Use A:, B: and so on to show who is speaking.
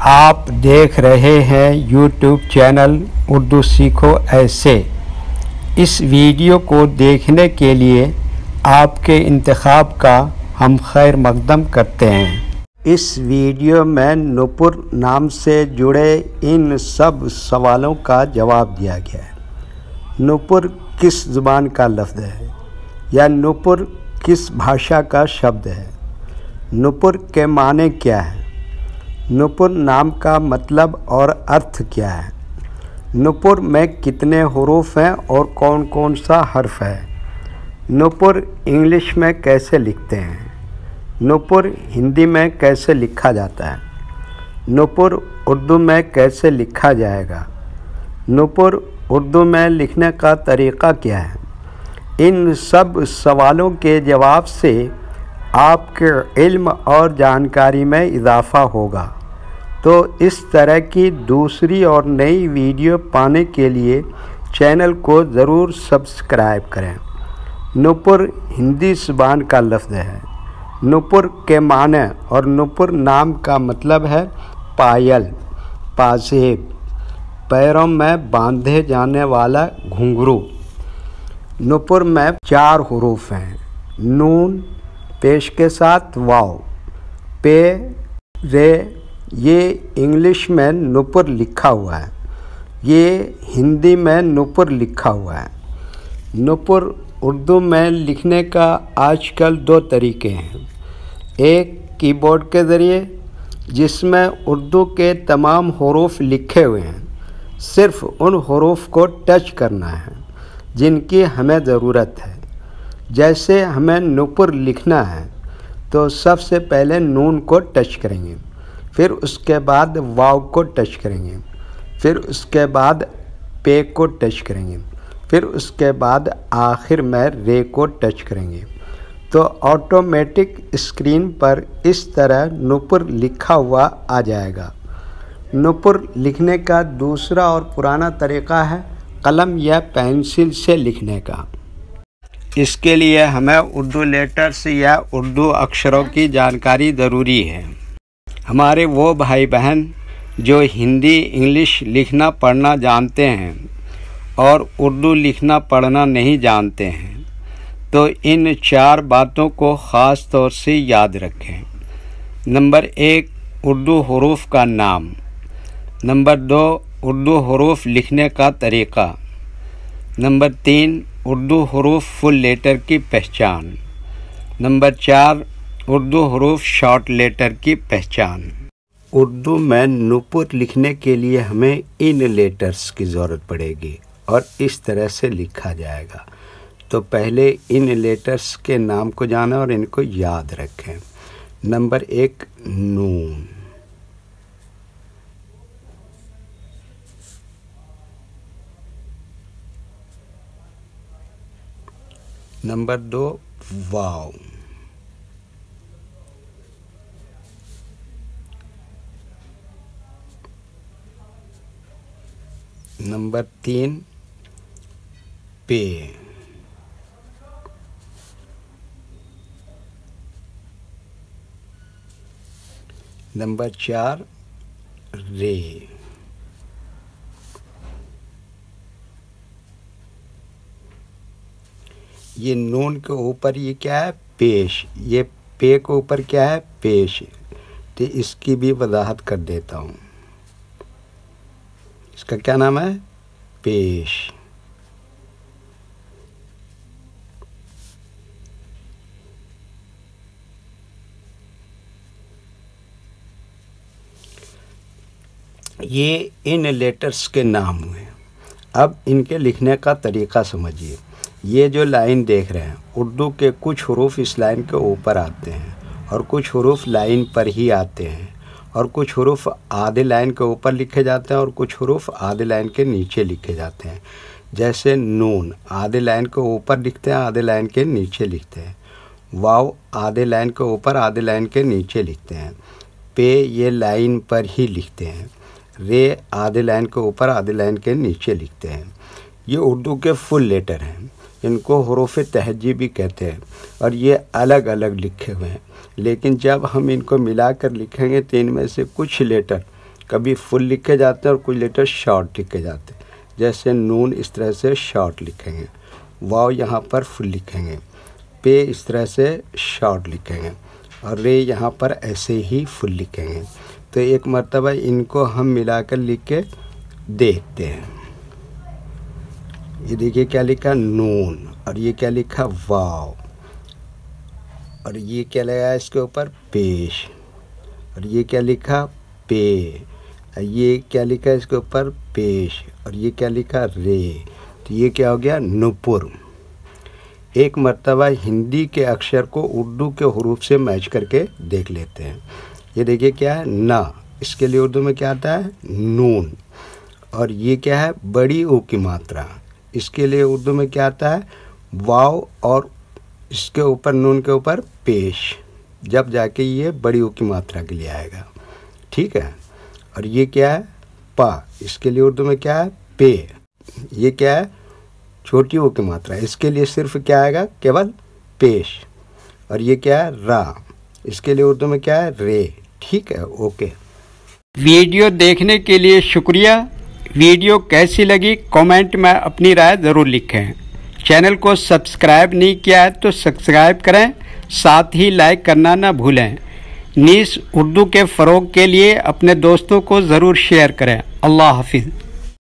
A: آپ دیکھ رہے ہیں یوٹیوب چینل اردو سیکھو ایسے۔ اس ویڈیو کو دیکھنے کے لیے آپ کے انتخاب کا ہم خیر مقدم کرتے ہیں۔ اس ویڈیو میں نپر نام سے جڑے ان سب سوالوں کا جواب دیا گیا ہے۔ نپر کس زبان کا لفظ ہے یا نپر کس بھاشا کا شبد ہے؟ نپر کے معنی کیا ہے؟ نپر نام کا مطلب اور ارتھ کیا ہے؟ نپر میں کتنے حروف ہیں اور کون کون سا حرف ہے؟ نپر انگلش میں کیسے لکھتے ہیں؟ نپر ہندی میں کیسے لکھا جاتا ہے؟ نپر اردو میں کیسے لکھا جائے گا؟ نپر اردو میں لکھنے کا طریقہ کیا ہے؟ ان سب سوالوں کے جواب سے آپ کے علم اور جانکاری میں اضافہ ہوگا۔ تو اس طرح کی دوسری اور نئی ویڈیو پانے کے لیے چینل کو ضرور سبسکرائب کریں۔ نپر ہندی زبان کا لفظ ہے۔ نپر کے معنی اور نپر نام کا مطلب ہے پائل، پازیب، پیروں میں باندھے جانے والا گھنگرو۔ نپر میں 4 حروف ہیں: نون، پیش کے ساتھ واو، پے، رے۔ یہ انگلش میں نپر لکھا ہوا ہے، یہ ہندی میں نپر لکھا ہوا ہے۔ نپر اردو میں لکھنے کا آج کل 2 طریقے ہیں۔ ایک کی بورڈ کے ذریعے، جس میں اردو کے تمام حروف لکھے ہوئے ہیں، صرف ان حروف کو ٹچ کرنا ہے جن کی ہمیں ضرورت ہے۔ جیسے ہمیں نپر لکھنا ہے تو سب سے پہلے نون کو ٹچ کریں گے، پھر اس کے بعد واو کو ٹچ کریں گے، پھر اس کے بعد پے کو ٹچ کریں گے، پھر اس کے بعد آخر میں رے کو ٹچ کریں گے تو آٹومیٹک اسکرین پر اس طرح نپر لکھا ہوا آ جائے گا۔ نپر لکھنے کا دوسرا اور پرانا طریقہ ہے قلم یا پینسل سے لکھنے کا۔ اس کے لیے ہمیں اردو لیٹرز یا اردو اکشروں کی جانکاری ضروری ہے۔ ہمارے وہ بھائی بہن جو ہندی انگلش لکھنا پڑھنا جانتے ہیں اور اردو لکھنا پڑھنا نہیں جانتے ہیں تو ان 4 باتوں کو خاص طور سے یاد رکھیں۔ نمبر 1، اردو حروف کا نام۔ نمبر 2، اردو حروف لکھنے کا طریقہ۔ نمبر 3، اردو حروف فل لیٹر کی پہچان۔ نمبر 4، اردو حروف شارٹ لیٹر کی پہچان۔ اردو میں نپر لکھنے کے لیے ہمیں ان لیٹرز کی ضرورت پڑے گی اور اس طرح سے لکھا جائے گا۔ تو پہلے ان لیٹرز کے نام کو جانیں اور ان کو یاد رکھیں۔ نمبر 1، نون۔ نمبر 2، واو۔ نمبر 3، پے۔ نمبر 4، رے۔ یہ نون کے اوپر یہ کیا ہے؟ پیش۔ یہ پے کے اوپر کیا ہے؟ پیش۔ تو اس کی بھی وضاحت کر دیتا ہوں۔ اس کا کیا نام ہے؟ پیش۔ یہ ان لیٹرز کے نام ہوئے۔ اب ان کے لکھنے کا طریقہ سمجھیے۔ یہ جو لائن دیکھ رہے ہیں، اردو کے کچھ حروف اس لائن کے اوپر آتے ہیں اور کچھ حروف لائن پر ہی آتے ہیں، اور کچھ حروف آدھے لائن کے اوپر لکھے جاتے ہیں اور کچھ حروف آدھے لائن کے نیچے لکھے جاتے ہیں۔ جیسے نون آدھے لائن کے اوپر لکھتے ہیں، آدھے لائن کے نیچے لکھتے ہیں۔ واو آدھے لائن کے اوپر آدھے لائن کے نیچے لکھتے ہیں۔ پے یہ لائن پر ہی لکھتے ہیں۔ رے آدھے لائن کے اوپر آدھے لائن کے نیچے لکھتے ہیں۔ یہ اردو کے فل لیٹر ہیں، ان کو حروف تہجی بھی کہتے ہیں اور یہ الگ الگ لکھے ہوئے ہیں، لیکن جب ہم ان کو ملا کر لکھیں گے تو ان میں سے کچھ لیٹر کبھی فل لکھے جاتے ہیں اور کچھ لیٹر شارٹ لکھے جاتے ہیں. جیسے نون اس طرح سے شارٹ لکھیں گے، واو یہاں پر فل لکھیں گے، پے اس طرح سے شارٹ لکھیں گے، اور رے یہاں پر ایسے ہی فل لکھیں گے. تو ایک مرتبہ ان کو ہم ملا کر لکھ کے دیکھتے ہیں. یہ دیکھیے کیا لکھا نون، اور یہ کیا لکھا واو، اور یہ کیا لگا اس کے اوپر پیش، اور یہ کیا لکھا پے، یہ کیا لکھا اس کے اوپر پیش، اور یہ کیا لکھا رے. تو یہ کیا ہو گیا نپر. ایک مرتبہ ہندی کے اکشر کو اردو کے حروف سے میچ کر کے دیکھ لیتے ہیں. یہ دیکھیے کیا ہے نا، اس کے لیے اردو میں کیا آتا ہے نون. اور یہ کیا ہے بڑی او کی ماترا، اس کے لیے اردو میں کیا آتا ہے واو، اور اس کے اوپر نون کے اوپر پیش، جب جا کے یہ بڑی او کی ماترا کے لیے آئے گا. ٹھیک ہے. اور یہ کیا ہے پا، اس کے لیے اردو میں کیا ہے پے. یہ کیا ہے چھوٹی او کی ماترا، اس کے لیے صرف کیا آئے گا کیول پیش. اور یہ کیا ہے را، اس کے لیے اردو میں کیا ہے رے. ٹھیک ہے. اوکے.
B: ویڈیو دیکھنے کے لیے شکریہ. ویڈیو کیسی لگی کامنٹ میں اپنی رائے ضرور لکھیں. چینل کو سبسکرائب نہیں کیا ہے تو سبسکرائب کریں، ساتھ ہی لائک کرنا نہ بھولیں. نیز اردو کے فروغ کے لیے اپنے دوستوں کو ضرور شیئر کریں. اللہ حافظ.